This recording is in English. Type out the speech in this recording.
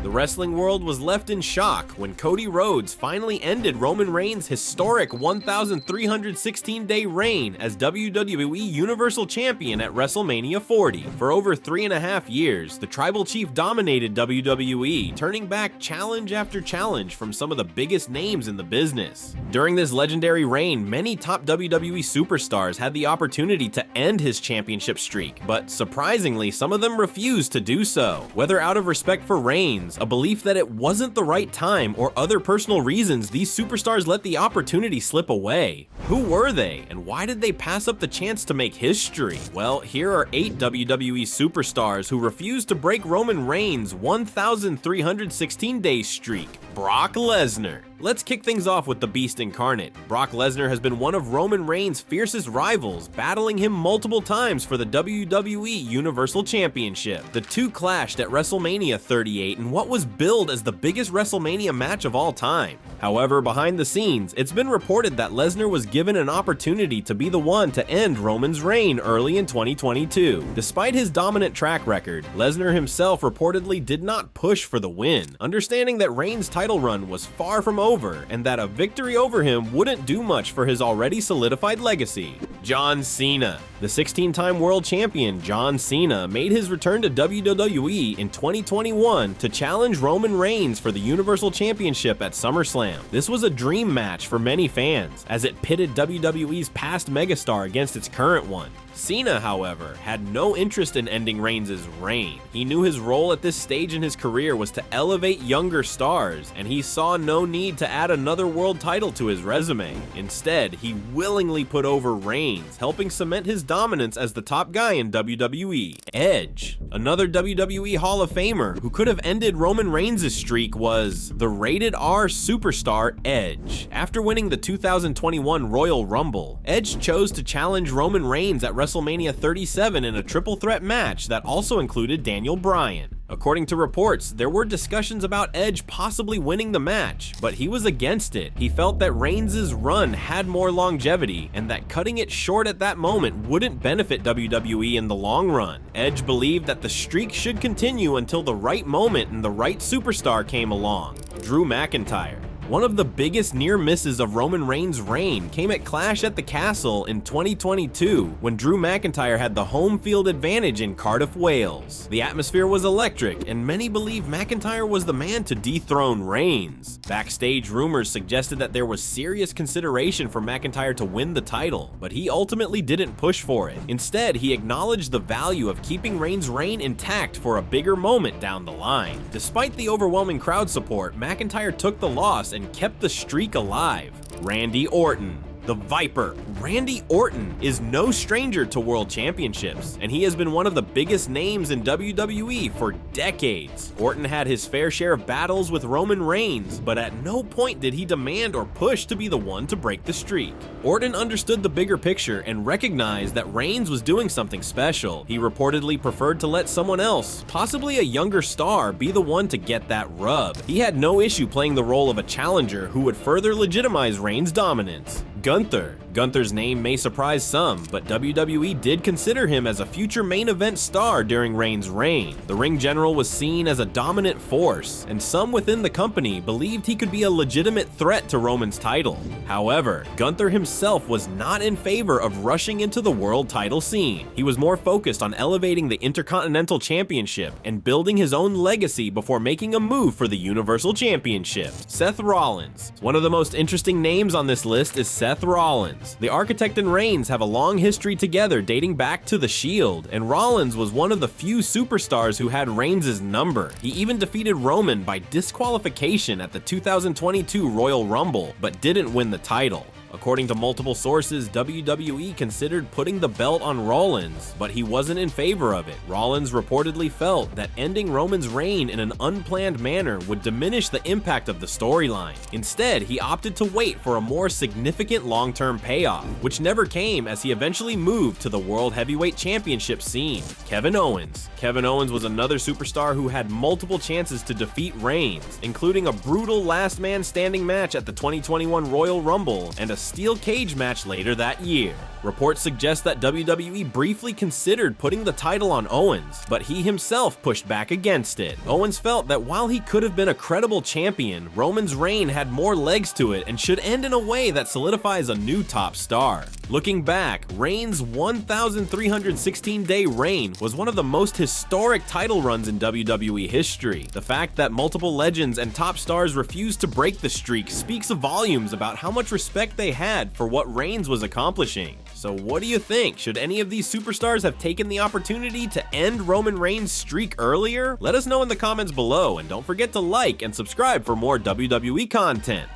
The wrestling world was left in shock when Cody Rhodes finally ended Roman Reigns' historic 1,316-day reign as WWE Universal Champion at WrestleMania 40. For over 3.5 years, the Tribal Chief dominated WWE, turning back challenge after challenge from some of the biggest names in the business. During this legendary reign, many top WWE superstars had the opportunity to end his championship streak, but surprisingly, some of them refused to do so. Whether out of respect for Reigns, a belief that it wasn't the right time, or other personal reasons, these superstars let the opportunity slip away. Who were they, and why did they pass up the chance to make history? Well, here are 8 WWE superstars who refused to break Roman Reigns' 1,316-day streak. Brock Lesnar. Let's kick things off with the Beast Incarnate. Brock Lesnar has been one of Roman Reigns' fiercest rivals, battling him multiple times for the WWE Universal Championship. The two clashed at WrestleMania 38 in what was billed as the biggest WrestleMania match of all time. However, behind the scenes, it's been reported that Lesnar was given an opportunity to be the one to end Roman's reign early in 2022. Despite his dominant track record, Lesnar himself reportedly did not push for the win, understanding that Reigns' title run was far from over and that a victory over him wouldn't do much for his already solidified legacy. John Cena. The 16-time world champion John Cena made his return to WWE in 2021 to challenge Roman Reigns for the Universal Championship at SummerSlam. This was a dream match for many fans, as it pitted WWE's past megastar against its current one. Cena, however, had no interest in ending Reigns' reign. He knew his role at this stage in his career was to elevate younger stars, and he saw no need to add another world title to his resume. Instead, he willingly put over Reigns, helping cement his dominance as the top guy in WWE. Edge. Another WWE Hall of Famer who could have ended Roman Reigns' streak was the rated R superstar Edge. After winning the 2021 Royal Rumble, Edge chose to challenge Roman Reigns at WrestleMania 37 in a triple threat match that also included Daniel Bryan. According to reports, there were discussions about Edge possibly winning the match, but he was against it. He felt that Reigns' run had more longevity, and that cutting it short at that moment wouldn't benefit WWE in the long run. Edge believed that the streak should continue until the right moment and the right superstar came along. Drew McIntyre. One of the biggest near misses of Roman Reigns' reign came at Clash at the Castle in 2022, when Drew McIntyre had the home field advantage in Cardiff, Wales. The atmosphere was electric, and many believe McIntyre was the man to dethrone Reigns. Backstage rumors suggested that there was serious consideration for McIntyre to win the title, but he ultimately didn't push for it. Instead, he acknowledged the value of keeping Reigns' reign intact for a bigger moment down the line. Despite the overwhelming crowd support, McIntyre took the loss and kept the streak alive. Randy Orton. The Viper. Randy Orton is no stranger to world championships, and he has been one of the biggest names in WWE for decades. Orton had his fair share of battles with Roman Reigns, but at no point did he demand or push to be the one to break the streak. Orton understood the bigger picture and recognized that Reigns was doing something special. He reportedly preferred to let someone else, possibly a younger star, be the one to get that rub. He had no issue playing the role of a challenger who would further legitimize Reigns' dominance. Gunther. Gunther's name may surprise some, but WWE did consider him as a future main event star during Reigns' reign. The ring general was seen as a dominant force, and some within the company believed he could be a legitimate threat to Roman's title. However, Gunther himself was not in favor of rushing into the world title scene. He was more focused on elevating the Intercontinental Championship and building his own legacy before making a move for the Universal Championship. Seth Rollins. One of the most interesting names on this list is Seth Rollins. The Architect and Reigns have a long history together dating back to The Shield, and Rollins was one of the few superstars who had Reigns' number. He even defeated Roman by disqualification at the 2022 Royal Rumble, but didn't win the title. According to multiple sources, WWE considered putting the belt on Rollins, but he wasn't in favor of it. Rollins reportedly felt that ending Roman's reign in an unplanned manner would diminish the impact of the storyline. Instead, he opted to wait for a more significant long-term payoff, which never came as he eventually moved to the World Heavyweight Championship scene. Kevin Owens. Kevin Owens was another superstar who had multiple chances to defeat Reigns, including a brutal last man standing match at the 2021 Royal Rumble and a steel cage match later that year. Reports suggest that WWE briefly considered putting the title on Owens, but he himself pushed back against it. Owens felt that while he could have been a credible champion, Roman's reign had more legs to it and should end in a way that solidifies a new top star. Looking back, Reigns' 1,316-day reign was one of the most historic title runs in WWE history. The fact that multiple legends and top stars refused to break the streak speaks volumes about how much respect they had for what Reigns was accomplishing. So what do you think? Should any of these superstars have taken the opportunity to end Roman Reigns' streak earlier? Let us know in the comments below, and don't forget to like and subscribe for more WWE content.